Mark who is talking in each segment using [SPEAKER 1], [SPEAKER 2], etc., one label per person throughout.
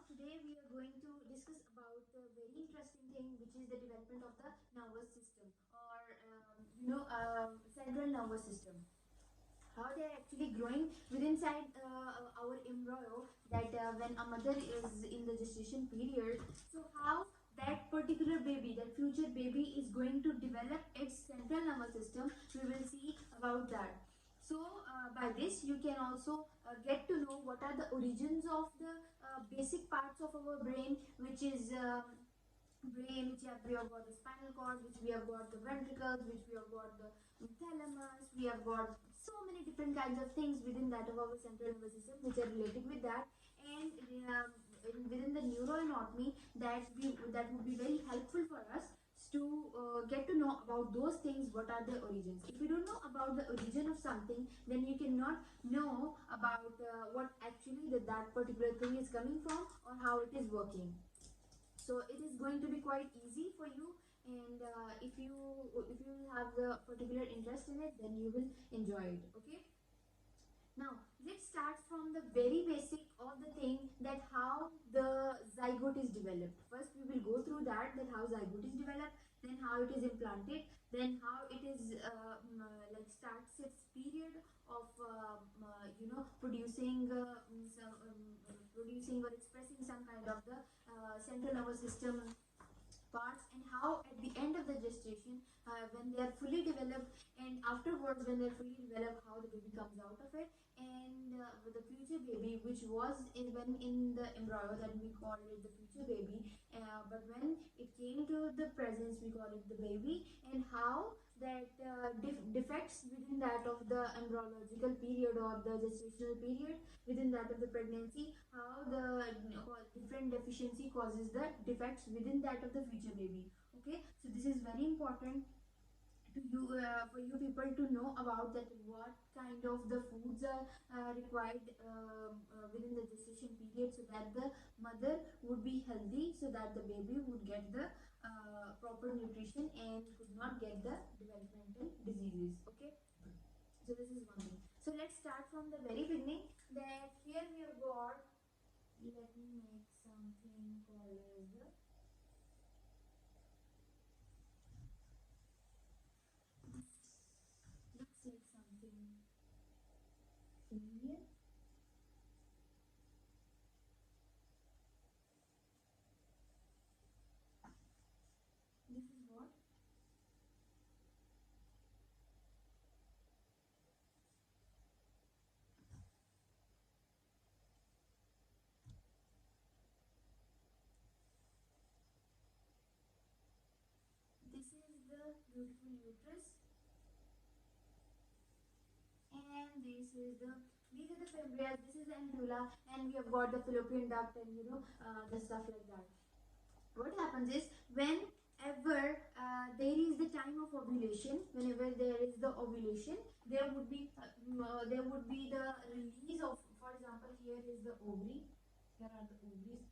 [SPEAKER 1] today we are going to discuss about a very interesting thing, which is the development of the nervous system, or central nervous system. How they are actually growing within inside our embryo. That when a mother is in the gestation period, so how that particular baby, that future baby, is going to develop its central nervous system. We will see about that. So by this you can also get to know what are the origins of the basic parts of our brain, which is brain, which we have got the spinal cord, which we have got the ventricles, which we have got the thalamus, we have got so many different kinds of things within that of our central nervous system which are related with that. And within the neuroanatomy, that would be very helpful for us to get to know about those things, what are the origins. If you don't know about the origin of something, then you cannot know about what actually that particular thing is coming from or how it is working. So it is going to be quite easy for you, and if you have the particular interest in it, then you will enjoy it. Okay, now let's start from the very basic of the thing, that how the zygote is developed. First we will go through that how zygote is developed, then how it is implanted, then how it is like starts its period of producing or expressing some kind of the central nervous system parts, and how at the end of the gestation, when they are fully developed, and afterwards when they are fully developed, how the baby comes out of it. And with the future baby, which was when in the embryo, that we call it the future baby, but when it came to the presence, we call it the baby. And how that defects within that of the embryological period or the gestational period, within that of the pregnancy, how the different deficiency causes the defects within that of the future baby. Okay, so this is very important to you, for you people to know about that, what kind of the foods are required within the gestation period, so that the mother would be healthy, so that the baby would get the proper nutrition and could not get the developmental diseases. Okay, so this is one thing. So let's start from the very beginning. That here we have got, let me make something called as the, looks like something familiar. This is what, this is the beautiful uterus, and this is the, these are the fibria, this is the ampulla, and we have got the fallopian duct, and the stuff like that. What happens is, whenever there is the time of ovulation, whenever there is the ovulation, there would be the release of, for example, here is the ovary, here are the ovaries.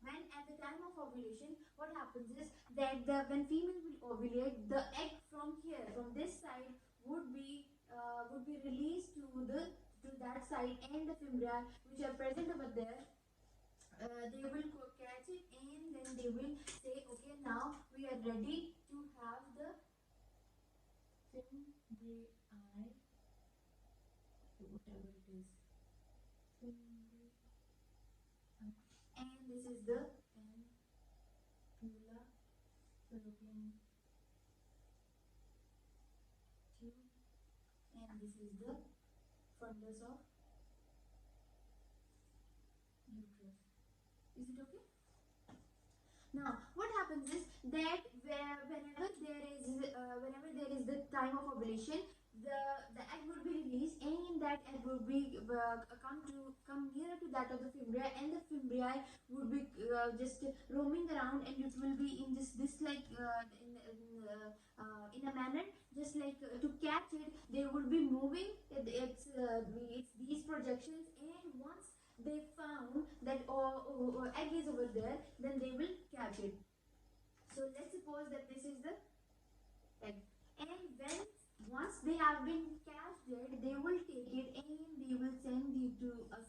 [SPEAKER 1] When at the time of ovulation, what happens is that when female will ovulate, the egg from here, from this side, would be released to that side, and the fibria which are present over there, they will catch it, and then they will say, okay, now we are ready to have the fimbriae, whatever it is, fimbriae. And this is the ampulla, fallopian tube, and this is the fundus of uterus. Is it okay? Now what happens is that whenever there is the time of ovulation, the egg would be released, and that egg would be come nearer to that of the fibria, and the fibria would be just roaming around, and it will be in this like in a manner, just like to catch it, they would be moving. It's these projections, and once they found that egg is over there, then they will catch it. So let's suppose that this is the egg, and when once they have been catched it, they will take it, and they will send it to a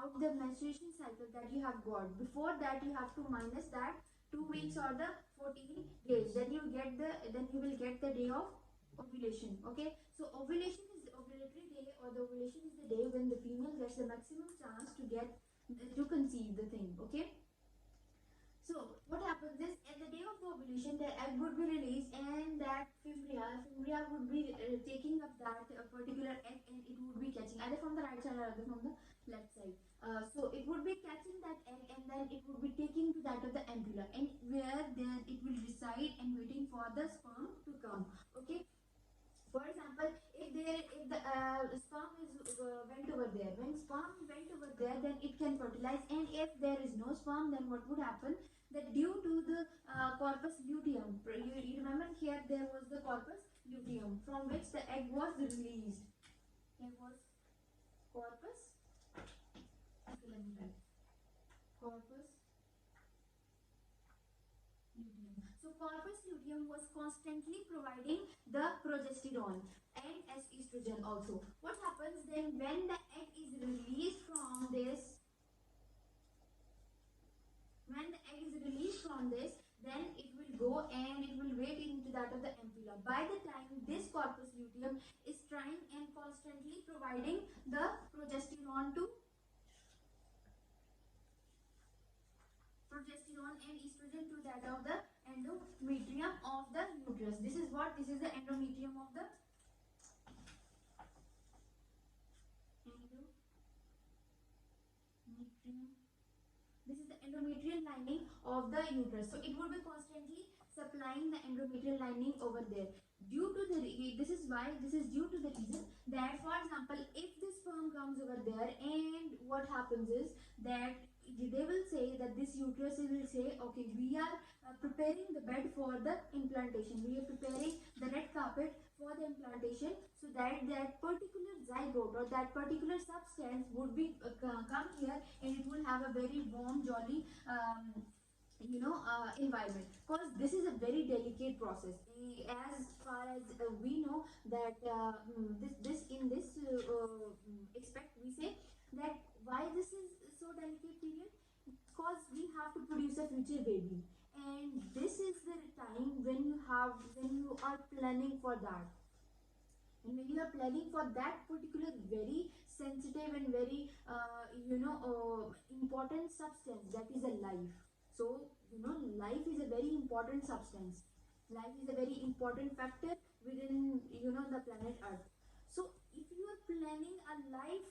[SPEAKER 1] about the menstruation cycle that you have got. Before that, you have to minus that 2 weeks or the 14 days. Then you will get the day of ovulation. Okay, so ovulation is the ovulatory day, or the ovulation is the day when the female gets the maximum chance to conceive the thing. Okay, so what happens is, at the day of the ovulation, the egg would be released, and that fimbria would be taking up that particular egg, and it would be catching either from the right side or either from the left side. So it would be catching that egg, and then it would be taking to that of the ampulla, and where then it will reside and waiting for the sperm to come. Okay. For example, if the sperm is went over there, when sperm went over there, then it can fertilize. And if there is no sperm, then what would happen? That due to the corpus luteum, you remember here there was the corpus luteum from which the egg was released. There was corpus. Okay, let me write. Corpus luteum. So corpus luteum was constantly providing the progesterone and estrogen also. What happens then when the egg is released from this? When the egg is released from this, then it will go and it will wait into that of the ampulla. By the time this corpus luteum is trying and constantly providing the progesterone and estrogen to that of the endometrium of the uterus. This is what? This is the endometrium of the endometrium. This is the endometrial lining of the uterus. So it would be constantly supplying the endometrial lining over there. Due to the this is due to the reason that, for example, if the sperm comes over there, and what happens is that they will say that this uterus will say, okay, we are preparing the bed for the implantation. We are preparing the red carpet for the implantation, so that that particular zygote or that particular substance would be come here, and it will have a very warm, jolly environment, because this is a very delicate process. As far as we know that this in this aspect, we say that why this is so delicate period, because we have to produce a future baby, and this is the time when you are planning for that. And when you are planning for that particular very sensitive and very important substance, that is a life. So life is a very important substance. Life is a very important factor within the planet Earth. So if you are planning a life,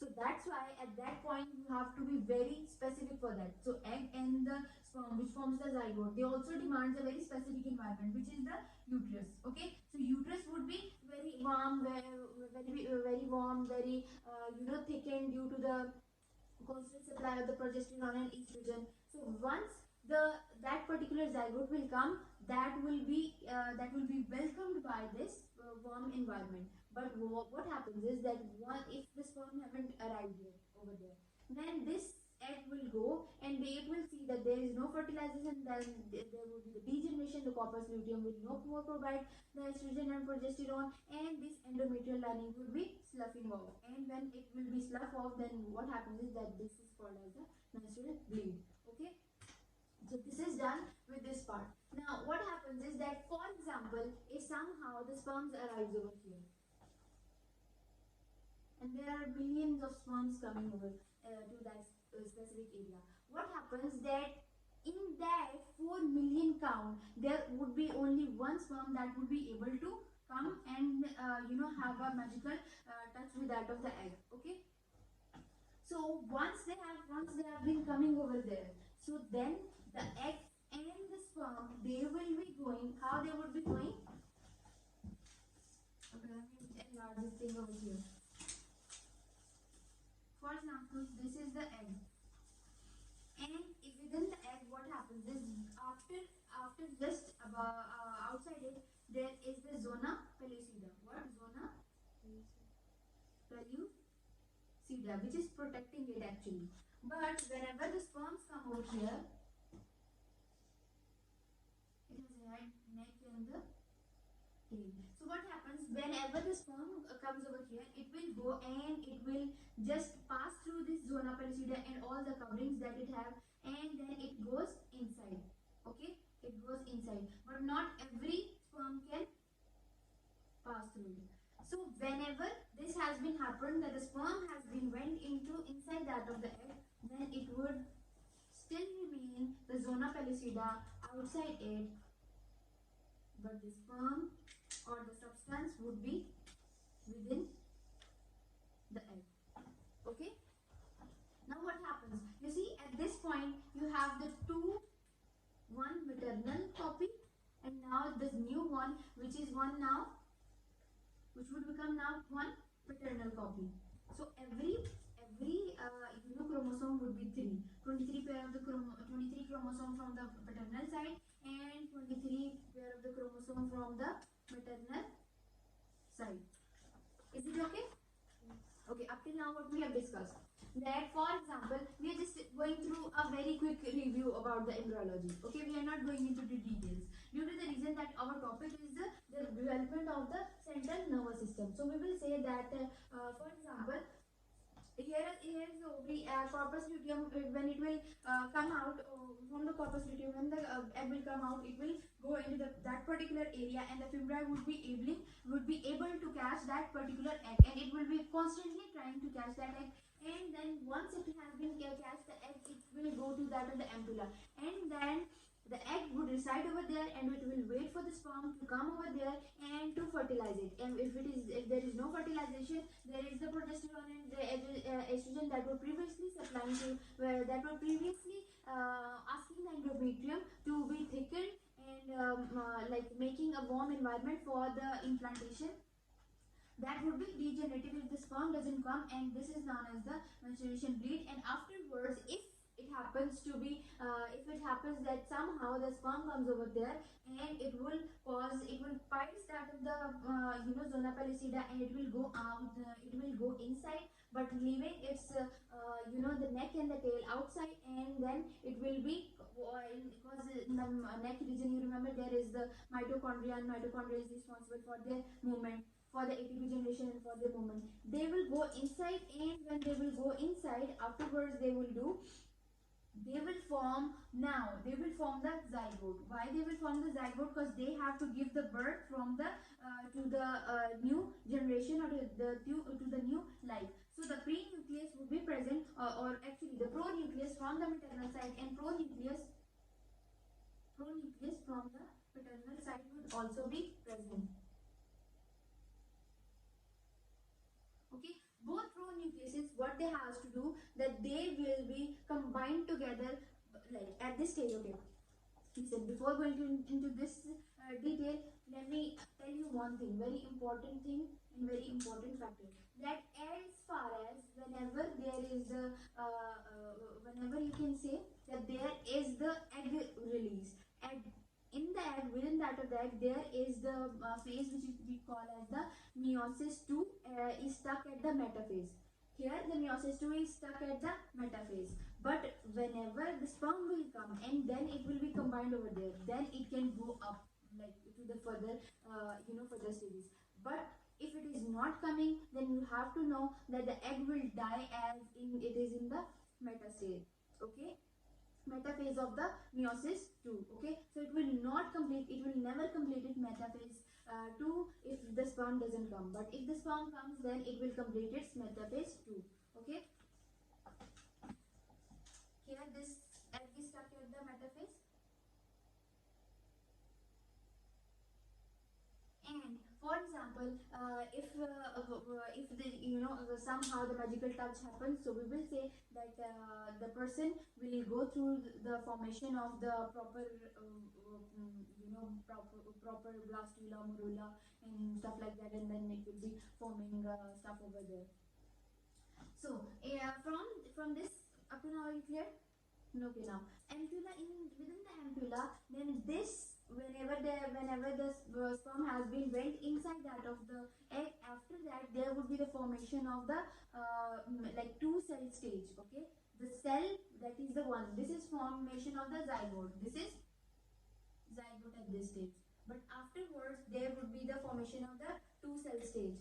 [SPEAKER 1] so that's why at that point you have to be very specific for that. So egg and the sperm, which forms the zygote, they also demands a very specific environment, which is the uterus. Okay, so uterus would be very warm, very warm, very thickened due to the constant supply of the progesterone and estrogen. So once that particular zygote will come, that will be welcomed by this warm environment. But what happens is that if the sperm haven't arrived yet over there, then this egg will go, and it will see that there is no fertilization. Then there will be the degeneration. The corpus luteum will no more provide the estrogen and progesterone, and this endometrial lining will be sloughing off. And when it will be slough off, then what happens is that this is called as the menstrual bleed. Okay. So this is done with this part. Now what happens is that, for example, if somehow the sperms arrives over here, and there are billions of sperms coming over to that specific area, what happens that in that 4 million count, there would be only one sperm that would be able to come and have a magical touch with that of the egg. Okay. So once they have been coming over there, so then the egg and the sperm, they will be going. How they would be going? Okay, let me enlarge this thing over here. For example, this is the egg, and if within the egg, what happens is after just outside it, there is the zona pellucida. What? Zona pellucida, which is protecting it actually. But whenever the sperms come over here, it has head, neck, and the Okay. So what happens whenever the sperm comes over here, it will go and it will just pass through this zona pellucida and all the coverings that it have, and then it goes inside. Okay, it goes inside, but not every sperm can pass through it. So whenever this has been happened, that the sperm has been went into inside that of the egg, then it would still remain the zona pellucida outside it, but the sperm or the substance would be within the egg. Okay, now what happens, you see at this point you have the one maternal copy, and now this new one, which is one now, which would become now one paternal copy. So every chromosome would be 23 pair of the 23 chromosome from the paternal side and 23 pair of the chromosome from the maternal side. Is it okay? Okay, up till now what we have discussed. That for example, we are just going through a very quick review about the embryology. Okay, we are not going into the details due to the reason that our topic is the development of the central nervous system. So we will say that, for example, here is the ovary, corpus luteum. When it will come out from the corpus luteum, when the egg will come out, it will go into that particular area, and the fibra would be able to catch that particular egg, and it will be constantly trying to catch that egg. And then once it has been catch the egg, it will go to that of the ampulla, and then the egg would reside over there, and it will wait for the sperm to come over there and to fertilize it. And if there is no fertilization, there is the progesterone and the estrogen that were previously supplying to that were previously asking the endometrium to be thickened and like making a warm environment for the implantation. That would be degenerative if the sperm doesn't come, and this is known as the menstruation bleed. And afterwards, if it happens to be if it happens that somehow the sperm comes over there, and it will pierce that of the zona pellucida, and it will go out, it will go inside, but leaving its the neck and the tail outside, and then it will be because in the neck region, you remember, there is the mitochondria, and mitochondria is responsible for their movement, for the ATP generation and for the movement. They will go inside, and when they will go inside, afterwards they will form the zygote. Why they will form the zygote? Because they have to give the birth from the to the new generation, or to the new life. So the pre-nucleus would be present, or actually the pronucleus from the maternal side, and pronucleus from the paternal side would also be present. Okay, both pronucleases, what they have to do, that they will be combined together, like at this stage. Okay, listen, before going into this detail, let me tell you one thing, very important thing and very important factor, that as far as whenever there is whenever you can say that there is the egg release, egg in the egg, within that of the egg, there is the phase which we call as the meiosis 2 is stuck at the metaphase. Here the meiosis 2 is stuck at the metaphase, but whenever the sperm will come, and then it will be combined over there, then it can go up, like to the further further stages. But if it is not coming, then you have to know that the egg will die as it is in the metastage. Okay, metaphase of the meiosis 2. Okay, so it will never complete its metaphase 2 if the sperm doesn't come, but if the sperm comes, then it will complete its metaphase 2. Okay, here this egg is stuck at the metaphase, and for example, if the somehow the magical touch happens, so we will say that the person will go through the formation of the proper proper blastula, morula, and stuff like that, and then it will be forming stuff over there. So from this up to now, are you clear? Okay, now ampulla, within the ampulla, then this, whenever the sperm has been went inside that of the egg, after that there would be the formation of the like 2-cell stage. Okay, the cell, that is the one, this is formation of the zygote. This is zygote at this stage. but afterwards there would be the formation of the two cell stage.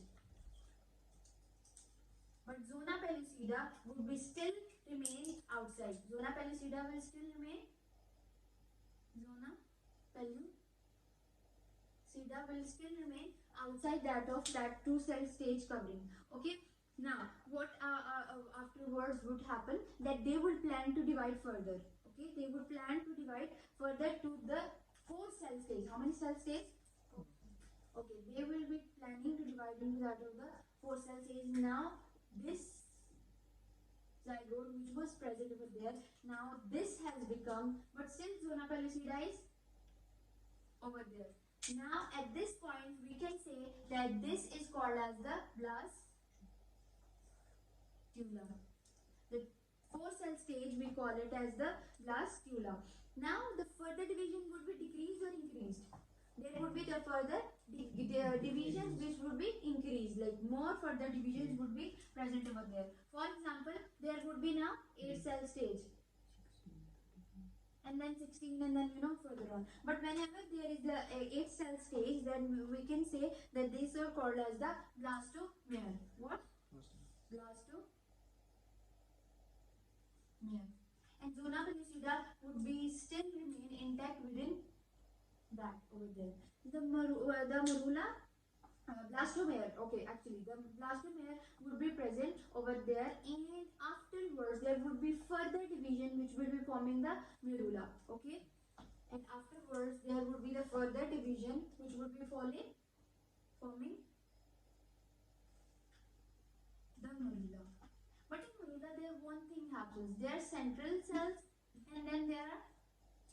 [SPEAKER 1] But zona pellucida would be still remain outside. Zona pellucida will still remain. Zona pellucida will still remain outside that of that two cell stage covering. Okay. Now, what afterwards would happen, that they would plan to divide further. Okay, they would plan to divide further to the four cell stage. How many cell stage? Okay, they will be planning to divide into that of the four cell stage. Now, this zygote which was present over there, now this has become, but still zona pellucida is over there. Now, at this point, we can say that this is called as the blastula. The four cell stage, we call it as the blastula. Now, the further division would be decreased or increased. There would be the further divisions which would be increased, like more further divisions would be present over there. For example, there would be now 8 cell stage, and then 16, and then further on. But whenever there is the 8 cell stage, then we can say that these are called as the blastomere. What? Blastomere. And zona pellucida would be still remain intact within that over there. The morula, blastomere. Okay, actually the blastomere would be present over there, and afterwards there would be further division which will be forming the morula. Okay, and afterwards there would be the further division which would be forming the morula. But in morula there one thing happens. There are central cells, and then there are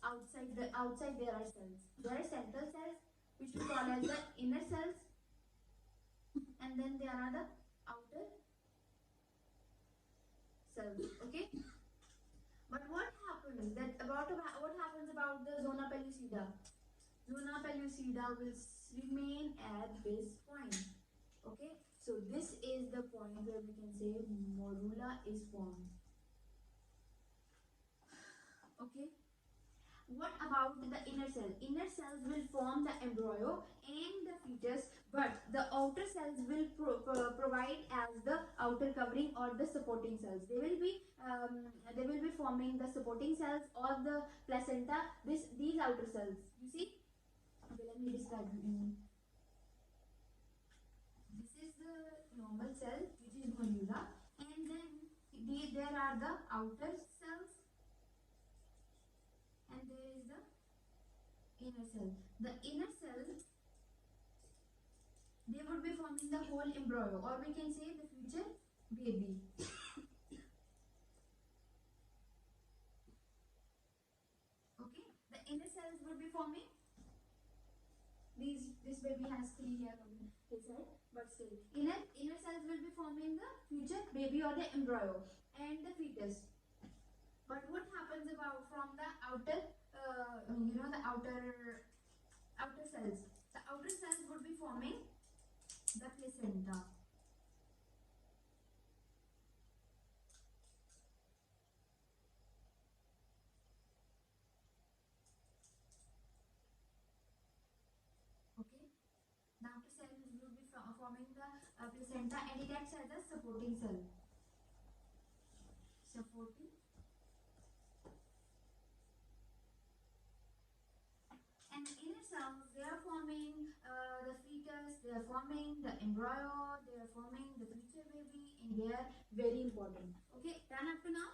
[SPEAKER 1] outside there are cells. There are central cells which we call as the inner cells, and then there are the outer cells. Okay, but what happens about the zona pellucida? Zona pellucida will remain at this point. Okay, so this is the point where we can say morula is formed. Okay, what about the inner cell? Inner cells will form the embryo and the fetus, but the outer cells will provide as the outer covering or the supporting cells. They will be forming the supporting cells or the placenta. These outer cells. You see? Okay, let me describe you. This is the normal cell, which is morula, and then there are the outer cells, and there is the inner cell. The inner cells, they would be forming the whole embryo, or we can say the future baby. Okay, the inner cells would be forming. This baby has 3 hairs on his head, but still inner cells will be forming the future baby or the embryo and the fetus. But what happens about from the outer, the outer cells? The outer cells would be forming the placenta. Okay, the outer cells will be forming the placenta, and it acts as a supporting cell. Supporting. And inner cells, they are forming the fetus, they are forming the embryo, they are forming the future baby, and they are very important. Okay, done up to now?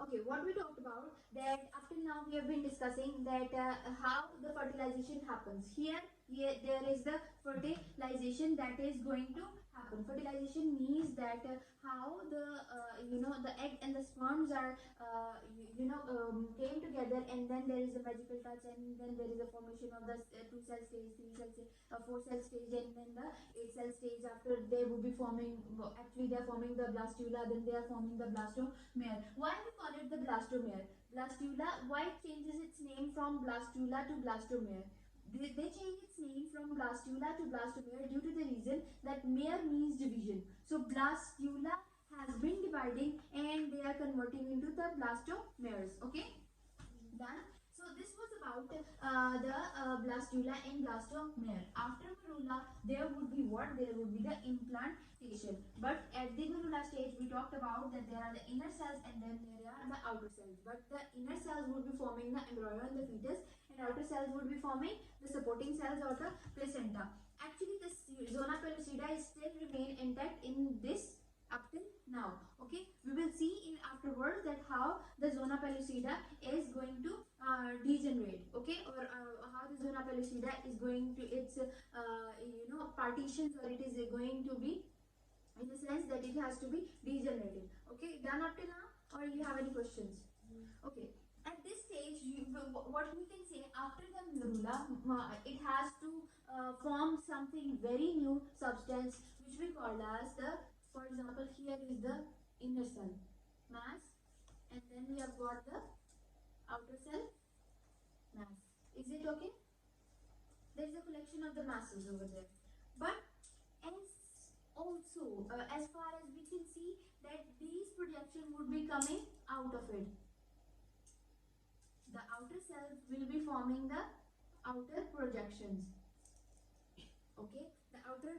[SPEAKER 1] Okay, what we talked about, that up till now we have been discussing that how the fertilization happens. Here there is the fertilization that is going to happen. Fertilization means that how the the egg and the sperms are came together, and then there is a magical touch, and then there is a formation of the 2 cell stage, 3 cell stage, 4 cell stage, and then the 8 cell stage. After they will be forming, actually they are forming the blastula, then they are forming the blastomere. Why we call it the blastomere? Blastula, why it changes its name from blastula to blastomere? They change its name from blastula to blastomere due to the reason that mere means division. So blastula has been dividing, and they are converting into the blastomeres. Okay, done. So So this was about the blastula and blastomere. After morula, there would be what? There would be the implantation. But at the morula stage, we talked about that there are the inner cells and then there are the outer cells. But the inner cells would be forming the embryo and the fetus, and outer cells would be forming the supporting cells or the placenta. Actually, the zona pellucida is still remain intact in this up till now. Okay, we will see in afterwards that how the zona pellucida is going to degenerate. Okay, or how the zona pellucida is going to its partitions, or it is going to be in the sense that it has to be degenerated. Okay, done up till now, or you have any questions? Okay, at this stage, what we can say, after the morula, it has to form something very new substance which we call as the, for example, here is the inner cell mass, and then we have got the outer cell mass. Is it okay? There is a collection of the masses over there. But as also, as far as we can see, that these projections would be coming out of it. The outer cells will be forming the outer projections. Okay, the outer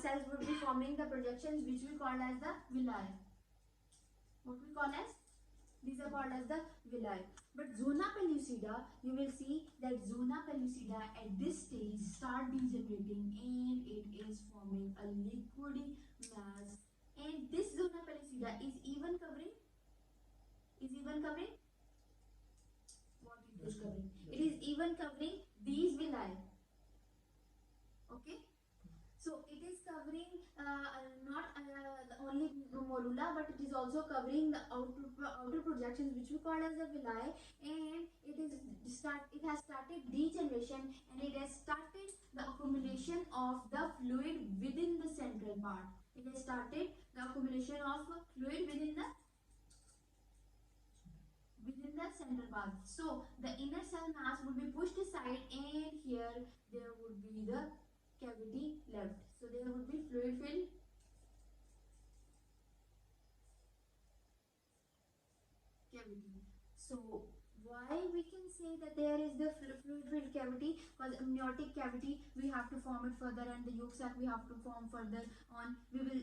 [SPEAKER 1] cells would be forming the projections which we call as the villi. What we call as? These are called as the villi. But zona pellucida, you will see that zona pellucida at this stage start degenerating and it is forming a liquidy mass. And this zona pellucida is even covering. What it is covering? It is even covering these villi. Okay, so it is covering not only morula, but it is also covering the outer projections which we call as the villi, and it has started degeneration, and it has started the accumulation of the fluid within the central part. It has started the accumulation of fluid within the central part. So the inner cell mass would be pushed aside, and here there would be the cavity left. So there would be fluid filled cavity. So why we can say that there is the fluid filled cavity? Because amniotic cavity we have to form it further, and the yolk sac we have to form further on. We will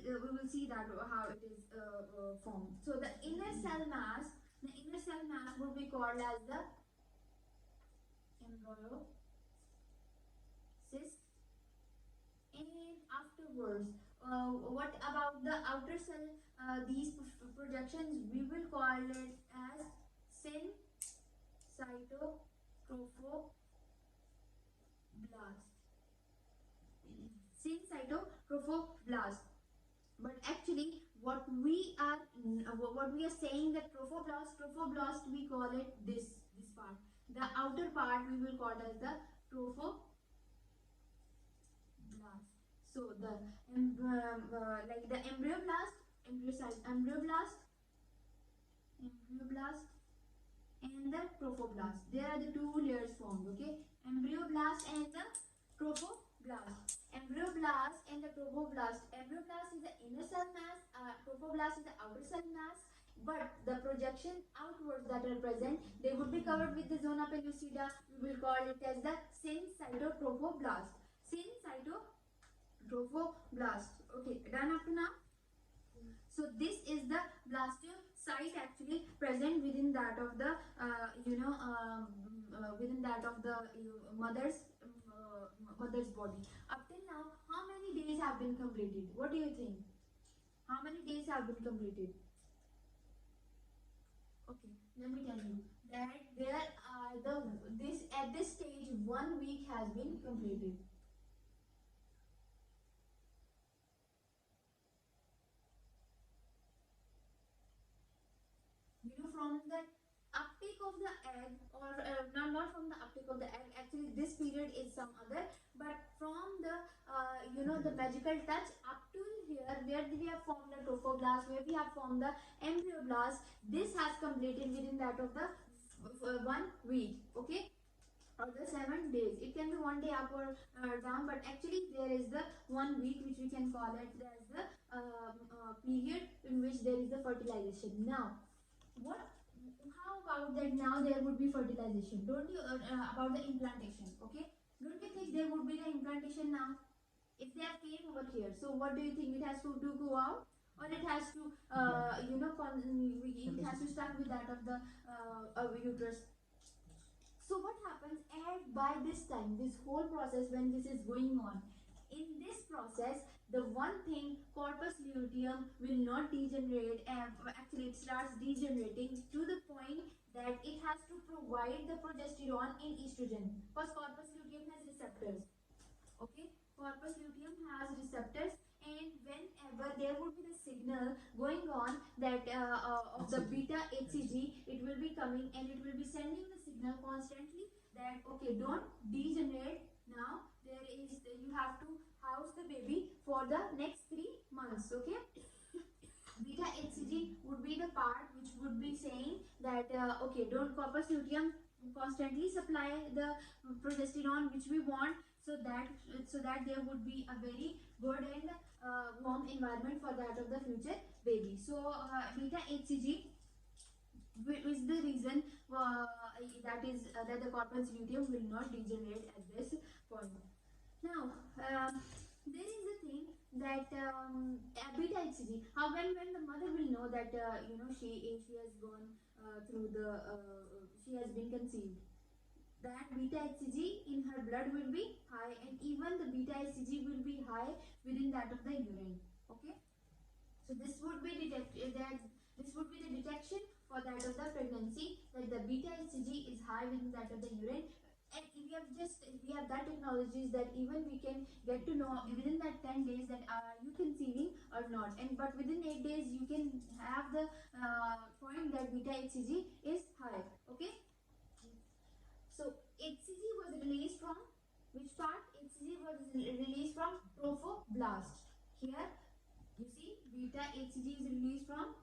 [SPEAKER 1] see that how it is formed. So the inner cell mass would be called as the embryo cyst. And afterwards, what about the outer cell? These projections we will call it as syncytotrophoblast. Syncytotrophoblast. But actually, what we are saying that trophoblast, we call it this part. The outer part we will call as the trophoblast. So the like the embryoblast, embryoblast, and the trophoblast. There are the two layers formed. Okay, embryoblast and the trophoblast. Embryoblast and the trophoblast. Embryoblast is the inner cell mass. Trophoblast is the outer cell mass. But the projection outwards that are present, they would be covered with the zona pellucida. We will call it as the syncytotrophoblast. Syncytotrophoblast. Okay, done up to now. So this is the blastocyte actually present within that of the mother's body. Up till now, how many days have been completed? What do you think? How many days have been completed? Okay, let me tell you that there are at this stage 1 week has been completed. From the uptake of the egg, or not from the uptake of the egg, actually this period is some other, but from the the magical touch up to here, where we have formed the trophoblast, where we have formed the embryoblast, this has completed within that of the 1 week. Okay, or the 7 days. It can be 1 day up or down, but actually there is the 1 week which we can call it as the period in which there is the fertilization. Now, what How about that now there would be fertilization? Don't you about the implantation? Okay, don't you think there would be the implantation now? If they have came over here, so what do you think? It has to go out, or it has to it has to start with that of the uterus. So what happens at by this time, this whole process when this is going on, in this process, the one thing corpus luteum will not degenerate, and actually it starts degenerating to the point that it has to provide the progesterone in estrogen, because corpus luteum has receptors. Okay, corpus luteum has receptors, and whenever there would be the signal going on that of the beta hcg, it will be coming and it will be sending the signal constantly that okay, don't degenerate now, there is you have to house the baby for the next 3 months. Okay, beta hcg would be the part which would be saying that okay, don't corpus luteum constantly supply the progesterone which we want, so that there would be a very good and warm environment for that of the future baby. So beta hcg is the reason that the corpus luteum will not degenerate at this point. Now, there is a thing that beta hcg. How when the mother will know that she has gone through the she has been conceived, that beta hcg in her blood will be high, and even the beta hcg will be high within that of the urine. Okay, so this would be detected that this would be the detection for that of the pregnancy, that the beta hcg is high within that of the urine. And we have that technologies that even we can get to know within that 10 days that are you conceiving or not, and but within 8 days you can have the point that beta hcg is high. Okay, so hcg was released from which part? Hcg was released from trophoblast. Here you see beta hcg is released from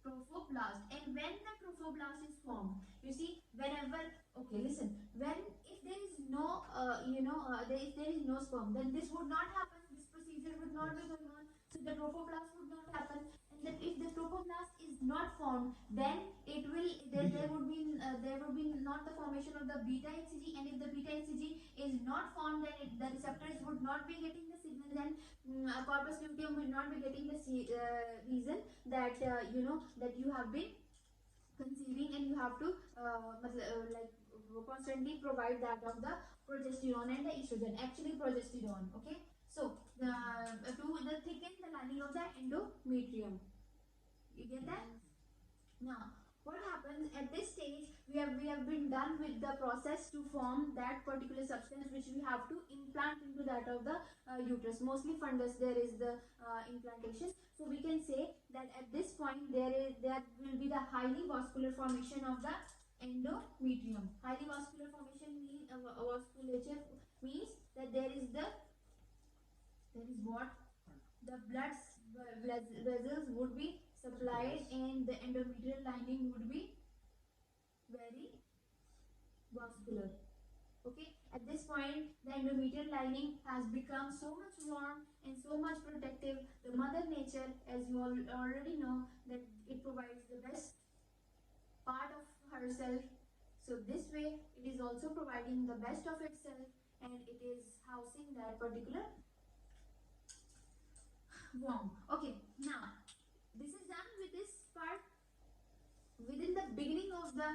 [SPEAKER 1] trophoblast, and when the trophoblast is formed, you see whenever, okay listen, when if there is no if there is no sperm, then this would not happen, this procedure would not be going on, so the trophoblast would not happen. And then if the trophoblast is not formed, then it will there would be not the formation of the beta hcg, and if the beta hcg is not formed, then the receptors would not be getting the signal, then corpus luteum will not be getting the reason that that you have been conceiving, and you have to constantly provide that of the progesterone and the estrogen, actually progesterone. Okay, so to thicken the lining of the endometrium, you get that? Now what happens at this stage, we have been done with the process to form that particular substance which we have to implant into that of the uterus. Mostly fundus there is the implantation. So we can say that at this point there will be the highly vascular formation of the endometrium. Highly vascular formation means vasculature means that there is what the blood vessels would be supplied, and the endometrial lining would be very vascular. Okay, at this point the endometrial lining has become so much warm and so much protective. The mother nature, as you all already know, that it provides the best part of herself, so this way it is also providing the best of itself, and it is housing that particular womb. Okay, now this is done with this part. Within the beginning of the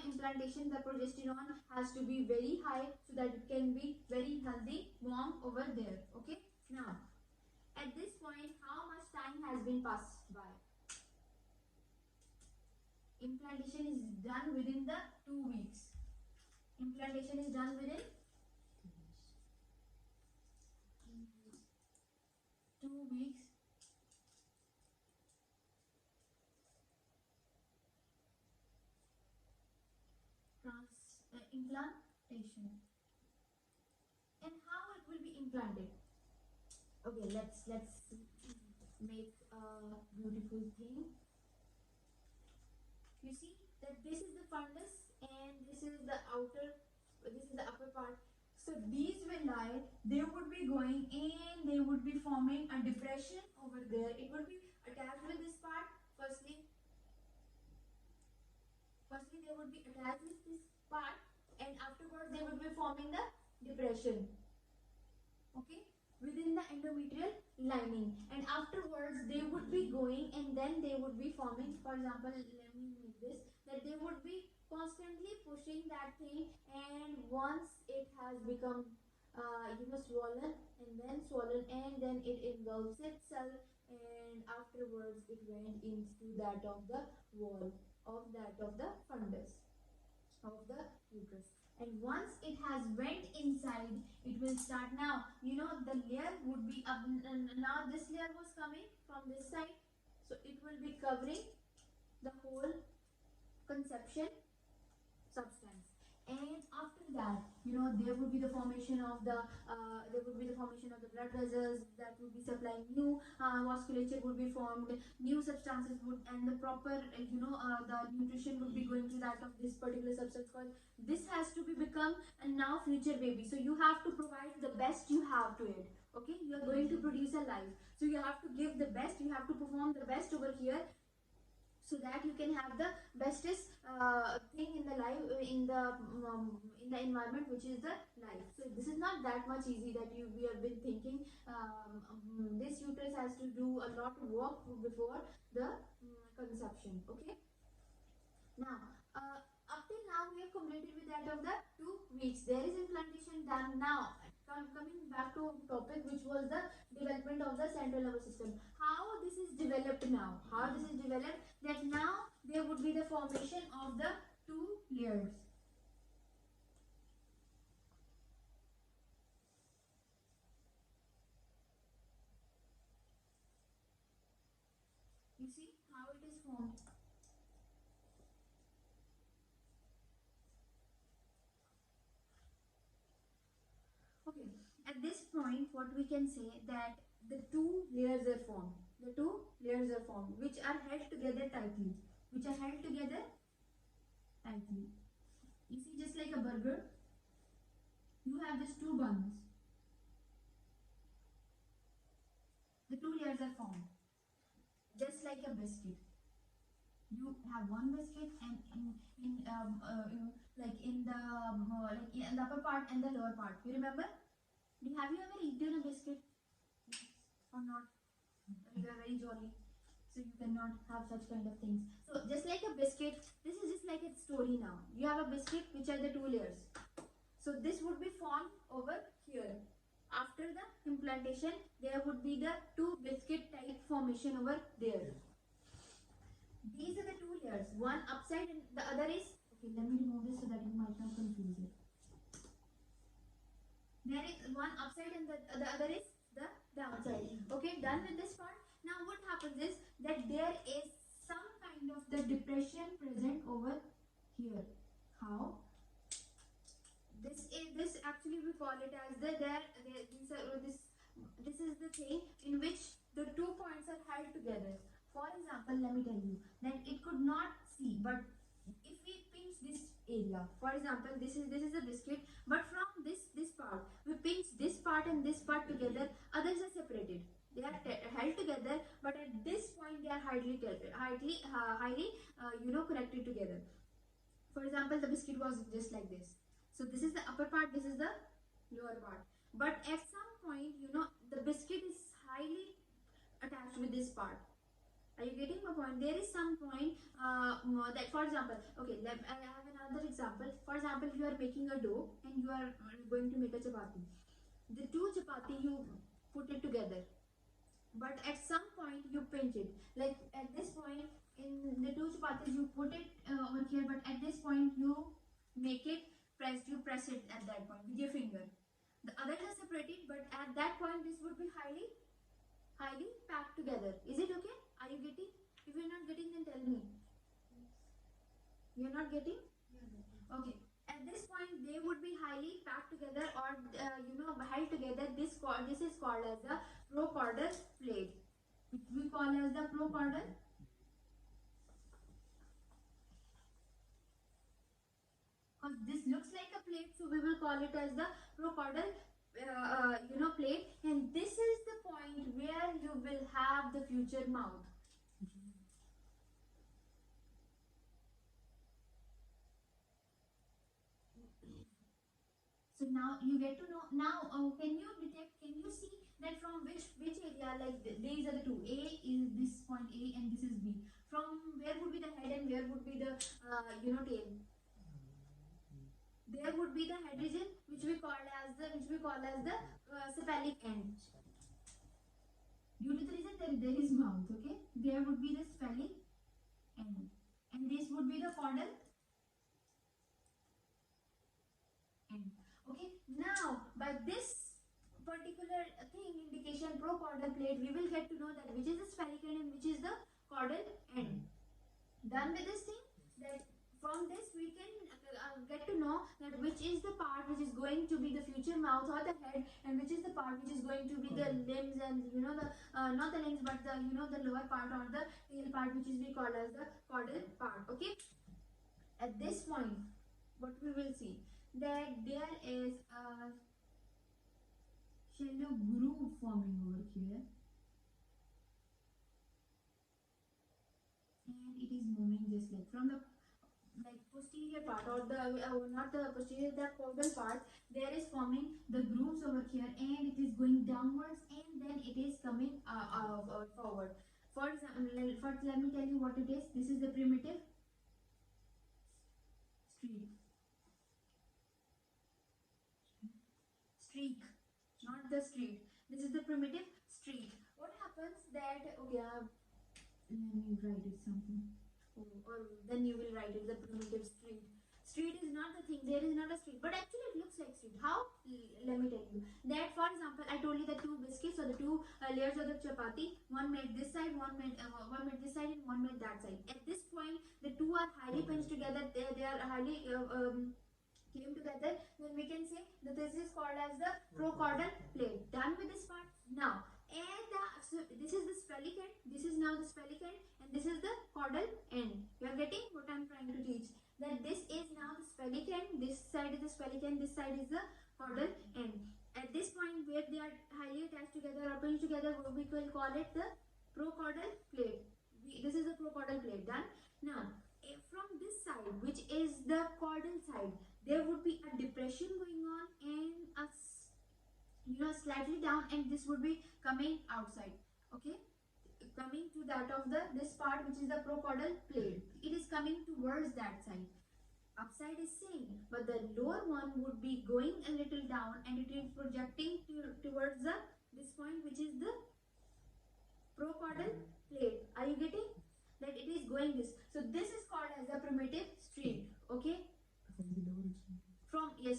[SPEAKER 1] implantation, the progesterone has to be very high so that it can be very healthy warm over there. Okay, now at this point how much time has been passed by? Implantation is done within the 2 weeks. Implantation is done within 2 weeks. Implantation. And how it will be implanted? Okay, let's make a beautiful thing. You see that this is the fundus and this is the upper part. So these villi, they would be going and they would be forming a depression over there. It would be attached with this part firstly, Firstly, they would be attached with this part, and afterwards they would be forming the depression. Okay, within the endometrial lining, and afterwards they would be going, and then they would be forming. For example, let me make this, that they would be constantly pushing that thing, and once it has become swollen, and then it engulfs itself, and afterwards it went into that of the wall of that of the fundus of the uterus. And once it has went inside, it will start. Now the layer would be up, now this layer was coming from this side, so it will be covering the whole conception substance. And after that, there would be the formation of the blood vessels that would be supplying new vasculature would be formed, new substances would, and the proper the nutrition would be going to that of this particular substance, because this has to be become a now future baby. So you have to provide the best you have to it. Okay, you are going to produce a life, so you have to give the best, you have to perform the best over here, so that you can have the bestest thing in the life, in the environment, which is the life. So this is not that much easy that we have been thinking. This uterus has to do a lot of work before the conception. Okay, now up till now we have completed with that of the 2 weeks. There is implantation done. Now coming back to topic, which was the development of the central nervous system. How this is developed now? How this is developed? That now there would be the formation of the 2 layers. You see how it is formed. Okay, at this point, what we can say, that the 2 layers are formed. The 2 layers are formed, which are held together tightly. Which are held together tightly. You see, just like a burger, you have these 2 buns. The 2 layers are formed, just like a biscuit. You have one biscuit, and in the upper part and the lower part. You remember? Have you ever eaten a biscuit or not? You are very jolly, so you cannot have such kind of things. So just like a biscuit, this is just like a story. Now you have a biscuit, which are the 2 layers. So this would be formed over here. After the implantation, there would be the 2 biscuit type formation over there. These are the 2 layers, one upside and the other is, okay, let me remove this so that you might not confuse it. There is one upside and the other is the downside. Okay, done with this part. Now what happens is that there is some kind of the depression present over here. How? This actually we call it as this is the thing in which the 2 points are held together. For example, let me tell you that it could not see, but if we pinch this area, for example, this is a biscuit, but from this part we pinch this part and this part together, others are separated. They are held together, but at this point they are highly connected together. For example, the biscuit was just like this. So this is the upper part, this is the lower part. But at some point, the biscuit is highly attached with this part. Are you getting my point? There is some point that, for example, okay, I have another example. For example, you are making a dough and you are going to make a chapati. The 2 chapati you put it together, but at some point you pinch it. Like at this point, in the 2 chapatis you put it over here, but at this point you make it pressed. You press it at that point with your finger. The others are separated, but at that point this would be highly packed together. Is it okay? Are you getting? If you're not getting, then tell me. You're not getting? Okay. At this point, they would be highly packed together, or held together. This is called as the procaudal plate, which we call as the procaudal. Because this looks like a plate, so we will call it as the procaudal plate, and this is the point where you will have the future mouth. So now you get to know. Now can you detect, can you see that from which area, like these are the two, A is this point A and this is B, from where would be the head and where would be the tail? There would be the head region, which we call as the cephalic end. Due to the reason that there is mouth, okay, there would be the cephalic end, and this would be the caudal end. Okay, now by this particular thing, indication, procaudal plate, we will get to know that which is the cephalic end and which is the caudal end. Done with this thing, that from this we can get to know that which is the part which is going to be the future mouth or the head, and which is the part which is going to be the limbs, and the not the limbs but the the lower part or the tail part, which is we call as the caudal part. Okay, at this point what we will see, that there is a shallow groove forming over here, and it is moving just like from the posterior part, or the not the posterior, the caudal part. There is forming the grooves over here, and it is going downwards, and then it is coming forward. For example, first let me tell you what it is. This is the primitive streak, not the street. This is the primitive streak. What happens that, okay, let me write it something. Or then you will write it the primitive street. Street is not the thing, there is not a street, but actually it looks like street. How? Let me tell you that, for example, I told you the two biscuits or the two layers of the chapati, one made this side, one made this side, and one made that side. At this point the two are highly pinched together, they are highly came together, then we can say that this is called as the procaudal plate. Done with this part. Now, and so this is the cephalic end, this is now the cephalic end, and this is the caudal end. You are getting what I am trying to teach, that this is now the cephalic end, this side is the cephalic end, this side is the caudal end. At this point where they are highly attached together or pinched together, we will call it the procaudal plate. This is the procaudal plate. Done. Now from this side, which is the caudal side, there would be a depression going on and a slightly down, and this would be coming outside. Okay, coming to that of this part, which is the procaudal plate. It is coming towards that side. Upside is same, but the lower one would be going a little down, and it is projecting towards this point, which is the procaudal plate. Are you getting that it is going this? So this is called as the primitive streak. Okay,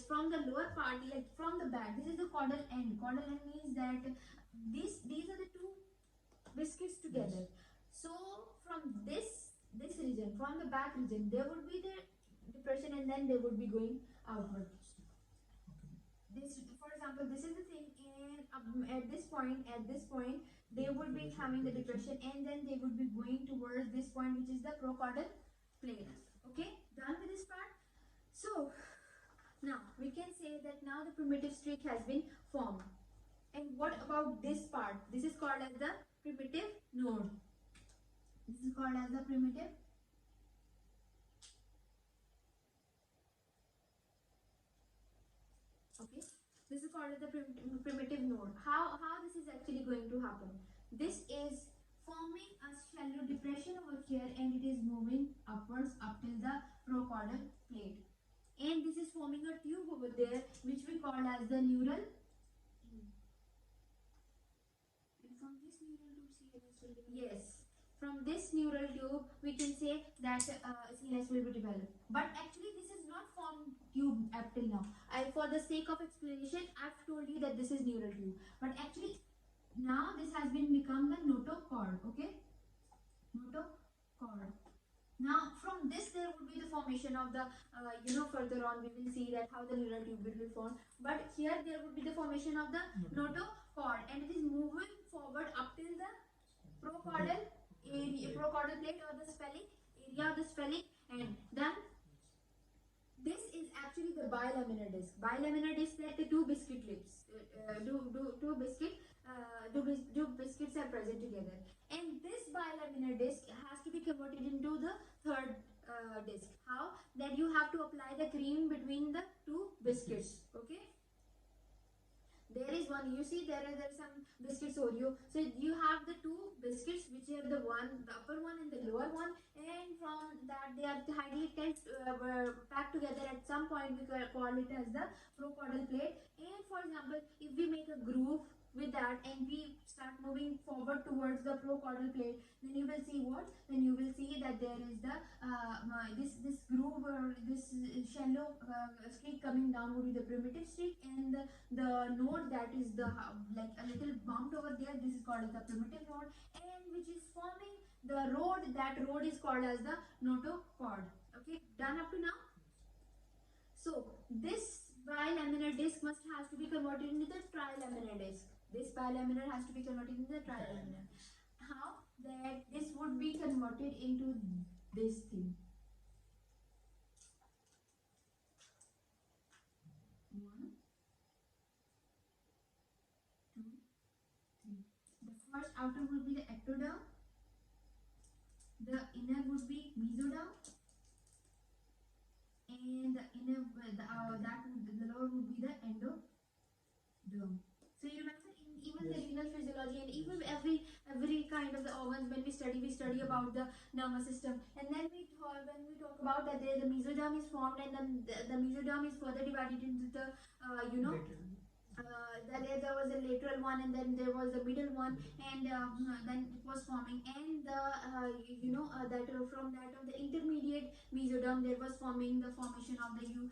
[SPEAKER 1] from the lower part, like from the back, this is the caudal end. Caudal end means that these are the two biscuits together. So from this region, from the back region, there would be the depression, and then they would be going outward. This, for example, this is the thing, and at this point they would be having the depression, and then they would be going towards this point, which is the procaudal plate. Okay, done with this part. So now we can say that now the primitive streak has been formed. And what about this part? This is called as the primitive node. This is called as the primitive this is called as the primitive node. How this is actually going to happen? This is forming a shallow depression over here, and it is moving upwards up till the procaudal plate. And this is forming a tube over there, which we call as the neural tube. And from this neural tube, CNS will develop. Yes, from this neural tube, we can say that CNS will be developed. But actually, this is not formed tube up till now. For the sake of explanation, I've told you that this is neural tube. But actually, now this has become the notochord. Okay, notochord. Now from this there would be the formation of the further on we will see that how the neural tube will be formed, but here there would be the formation of the notochord, and it is moving forward up till the procaudal plate or the cephalic area of the cephalic end. Then this is actually the bilaminar disc. Bilaminar disc, like the two biscuit lips, two biscuits are present together, and this bilaminar disc has to be converted into the third disc. How? That you have to apply the cream between the two biscuits. Okay, you see there are some biscuits Oreo. So you have the two biscuits, which are the upper one and the lower one, and from that they are tightly packed together. At some point we call it as the procaudal plate. And for example, if we make a groove with that and we start moving forward towards the procaudal plate, then you will see what? Then you will see that there is the this groove or this shallow streak coming down would be the primitive streak, and the node that is the like a little bumped over there, this is called as the primitive node, and which is forming the road. That road is called as the notochord. Okay, done up to now. So this bilaminar disc must has to be converted into the trilaminar disc. This bilaminar has to be converted into the trilaminar. How? That this would be converted into this thing. One, two, three. The first outer would be the ectoderm. The inner would be mesoderm. And the inner the lower would be the endoderm. So you remember in even the renal physiology and even every kind of the organs, when we study about the nervous system, and then when we talk about that the mesoderm is formed, and then the mesoderm is further divided into the there was a lateral one, and then there was a middle one, and then it was forming, and from that of the intermediate mesoderm there was forming the formation of the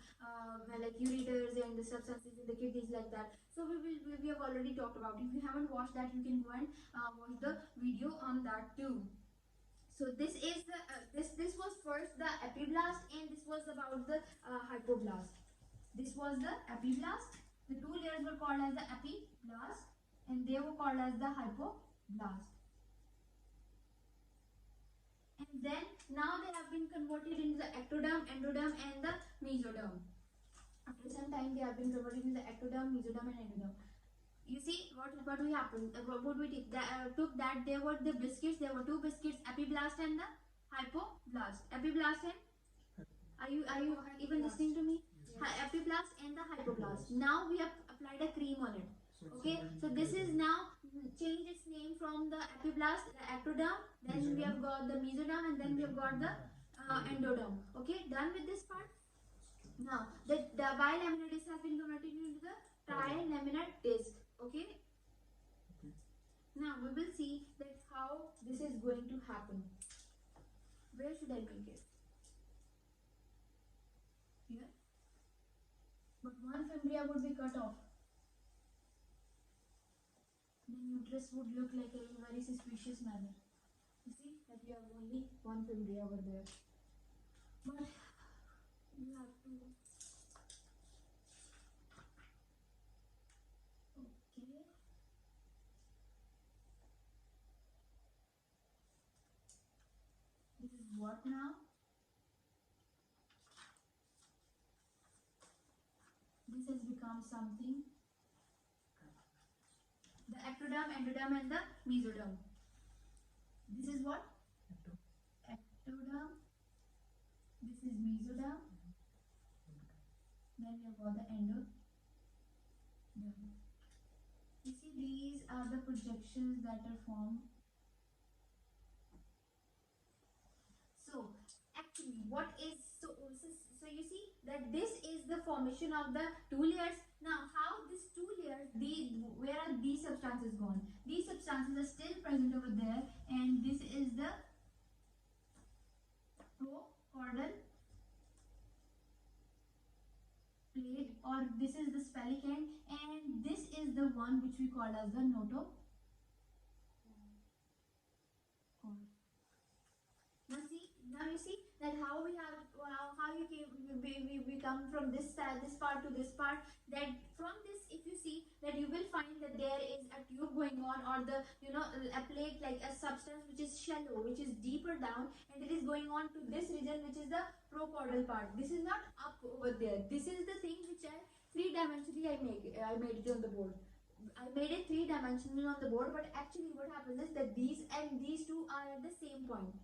[SPEAKER 1] like ureters and the substances in the kidneys, like that. So we have already talked about it. If you haven't watched that, you can go and watch the video on that too. So this is the this was first the epiblast, and this was about the hypoblast. This was the epiblast. The two layers were called as the epiblast, and they were called as the hypoblast. And then now they have been converted into the ectoderm, endoderm, and the mesoderm. After some time, they have been converted into the ectoderm, mesoderm, and endoderm. You see what we happened? What we took that there were the biscuits. There were two biscuits: epiblast and the hypoblast. Epiblast and are you even listening to me? Epiblast and the hypoblast. Now we have applied a cream on it. Okay, so this is now changed its name from the epiblast, the ectoderm. Then we have got the mesoderm, and then we have got the endoderm. Okay, done with this part. Now the bilaminar disc has been converted into the trilaminar disc. Okay. Now we will see that how this is going to happen. Where should I make it? Here. But one fimbria would be cut off. The uterus would look like a very suspicious manner. You see that you have only one fimbria over there. But you have to. Okay. This is what now? This has become something. The ectoderm, endoderm, and the mesoderm. This is what? Ectoderm. This is mesoderm. Then we have got the endoderm. You see, these are the projections that are formed. So, actually, what is so you see that this is the formation of the two layers. Now, how these two layers, where are these substances gone? These substances are still present over there, and this is the procaudal plate, or this is the sphenic end, and this is the one which we call as the notochord. Now you see that how we have we come from this part to this part. That from this, if you see that you will find that there is a tube going on, or the a plate, like a substance which is shallow, which is deeper down, and it is going on to this region, which is the procaudal part. This is not up over there. This is the thing which I three-dimensionally I made it on the board. I made it three-dimensional on the board, but actually what happens is that these and these two are at the same point.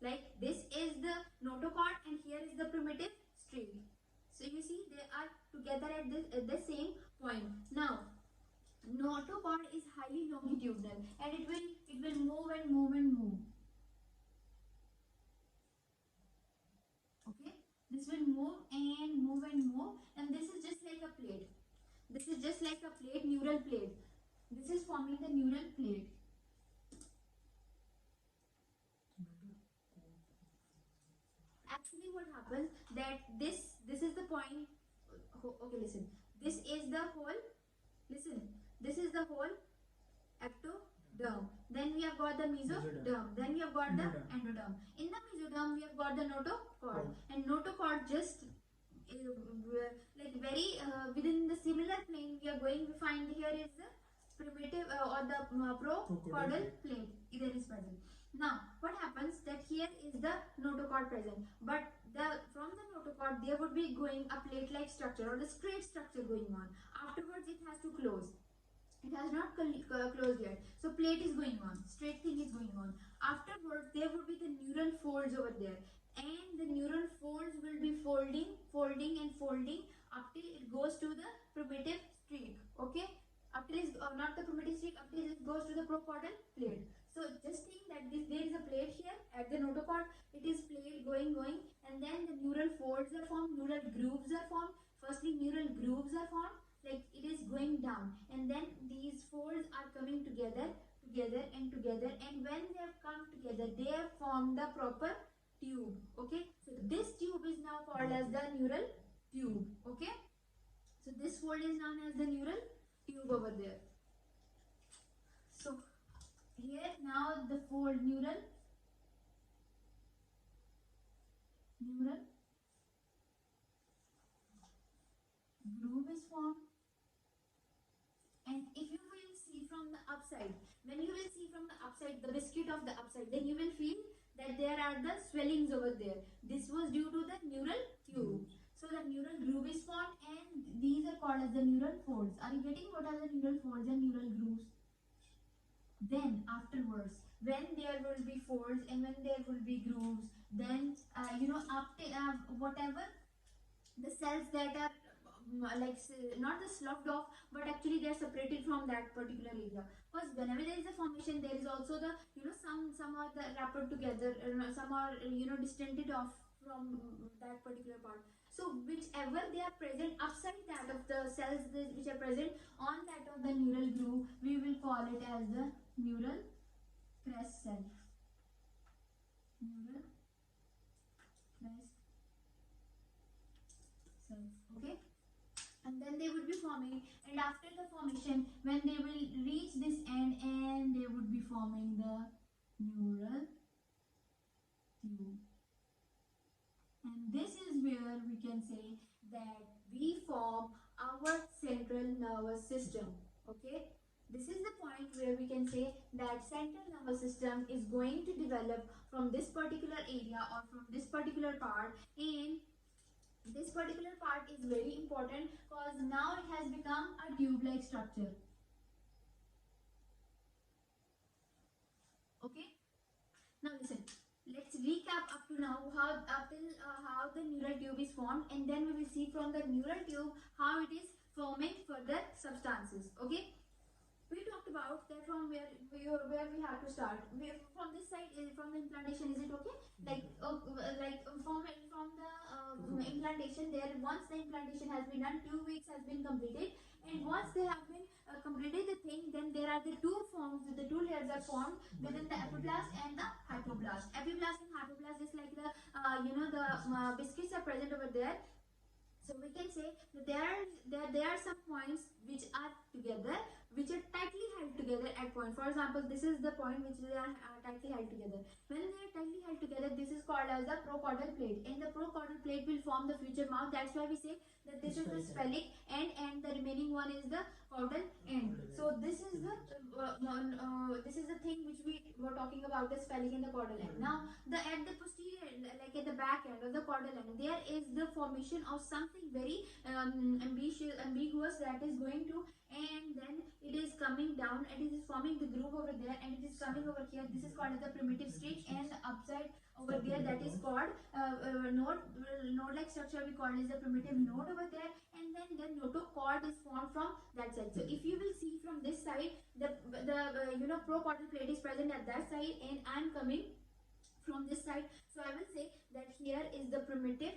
[SPEAKER 1] Like this is the notochord, and here is the primitive streak. So you see they are together at the same point. Now, no, notochord is highly longitudinal, and it will move and move and move. Okay, this will move and move and move, and this is just like a plate. This is just like a plate, neural plate. This is forming the neural plate. Actually, what happens that this is the point. Okay, listen. This is the whole. Listen. This is the whole ectoderm. Then we have got the mesoderm. Then we have got the endoderm. In the mesoderm, we have got the notochord, and notochord just like very within the similar plane. We are going to find here is the primitive or the procaudal plate. Either is present. Now, what happens that here is the notochord present, but from the notochord there would be going a plate-like structure or the straight structure going on. Afterwards, it has to close. It has not closed yet. So plate is going on, straight thing is going on. Afterwards, there would be the neural folds over there, and the neural folds will be folding and folding up till it goes to the primitive streak. Okay, up till it's not the primitive streak, up till it goes to the procaudal plate. So just think that there is a plate here at the notochord. It is plate going, and then the neural folds are formed, neural grooves are formed. Firstly, neural grooves are formed, like it is going down, and then these folds are coming together, and when they have come together, they have formed the proper tube. Okay, so this tube is now called as the neural tube. Okay, so this fold is known as the neural tube over there. So here now the fold neural groove is formed, and if you will see from the upside, when you will see from the upside, the biscuit of the upside, then you will feel that there are the swellings over there. This was due to the neural tube. So the neural groove is formed, and these are called as the neural folds. Are you getting what are the neural folds and neural grooves? Then afterwards, when there will be folds and when there will be grooves, then after whatever the cells that are like not the sloughed off, but actually they are separated from that particular area. Because whenever there is a formation, there is also the some are the wrapped together, some are distended off from that particular part. So whichever they are present upside that of the cells which are present on that of the neural groove, we will call it as the neural crest cell. Neural crest cells. Okay, and then they would be forming, and after the formation, when they will reach this end, and they would be forming the neural tube. And this is where we can say that we form our central nervous system. Okay, this is the point where we can say that central nervous system is going to develop from this particular area or from this particular part, and this particular part is very important because now it has become a tube-like structure. Okay, now listen. Let's recap up to now how the neural tube is formed, and then we will see from the neural tube how it is forming further substances. Okay, we talked about that from where we have to start. From this side, from the implantation, is it okay? From the implantation, there once the implantation has been done, 2 weeks has been completed, and once they have been completed the thing, then there are the two forms. The two layers are formed within the epiblast and the hypoblast. Epiblast and hypoblast is like the biscuits are present over there. So we can say that there are some points which are together, which are tightly held together at point. For example, this is the point which they are tightly held together. When they are tightly held together, this is called as the procaudal plate, and the procaudal plate will form the future mouth. That's why we say that this is the sphenic end, and the remaining one is the caudal end. So this is the thing which we were talking about, the sphenic and the caudal end. Now at the posterior, like at the back end of the caudal end, there is the formation of something very ambiguous that is going to, and then it is coming down and it is forming the groove over there, and it is coming over here. This is called as the primitive streak, and the upside over there, that is called node like structure we call is the primitive node over there, and then the notochord is formed from that side. So if you will see from this side, the procaudal plate is present at that side, and I am coming from this side. So I will say that here is the primitive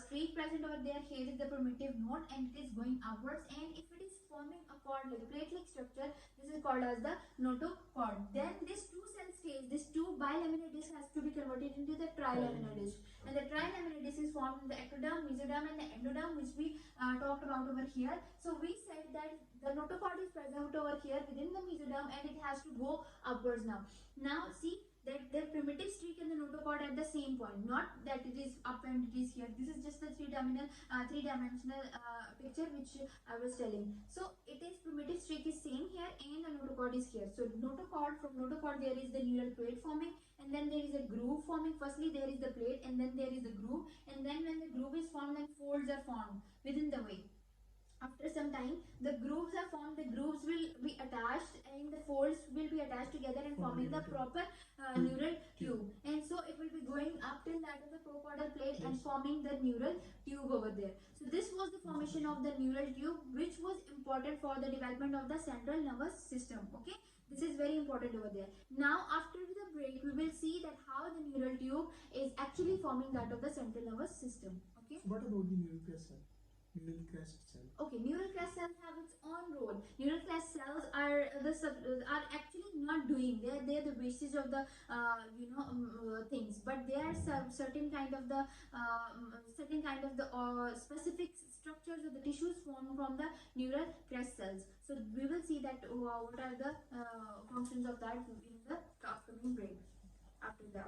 [SPEAKER 1] streak present over there, here is the primitive node, and it is going upwards, and if it is forming a cord like plate-like structure, this is called as the notochord. Then this two cell stage, this two bilaminar disc has to be converted into the trilaminar disc, and the trilaminar disc is formed in the ectoderm, mesoderm, and the endoderm, which we talked about over here. So we said that the notochord is present over here within the mesoderm, and it has to go upwards now. Now see that the primitive streak and the notochord at the same point, not that it is up and it is here. This is just the three-dimensional picture which I was telling. So it is primitive streak is same here, and the notochord is here. So notochord, from notochord there is the neural plate forming, and then there is a groove forming. Firstly there is the plate, and then there is the groove, and then when the groove is formed, then folds are formed within the way. After some time, the grooves are formed, the grooves will be attached, and the folds will be attached together and forming the proper neural tube. And so it will be going up till that of the procaudal plate and forming the neural tube over there. So this was the formation of the neural tube, which was important for the development of the central nervous system. Okay, this is very important over there. Now after the break, we will see that how the neural tube is actually forming that of the central nervous system. Okay,
[SPEAKER 2] what about the neural crest cell? Neural crest cell.
[SPEAKER 1] Okay, neural crest cells have its own role. Neural crest cells are actually not doing. They're the basis of the things, but they are certain kind of the specific structures of the tissues formed from the neural crest cells. So we will see that what are the functions of that in the upcoming break after that.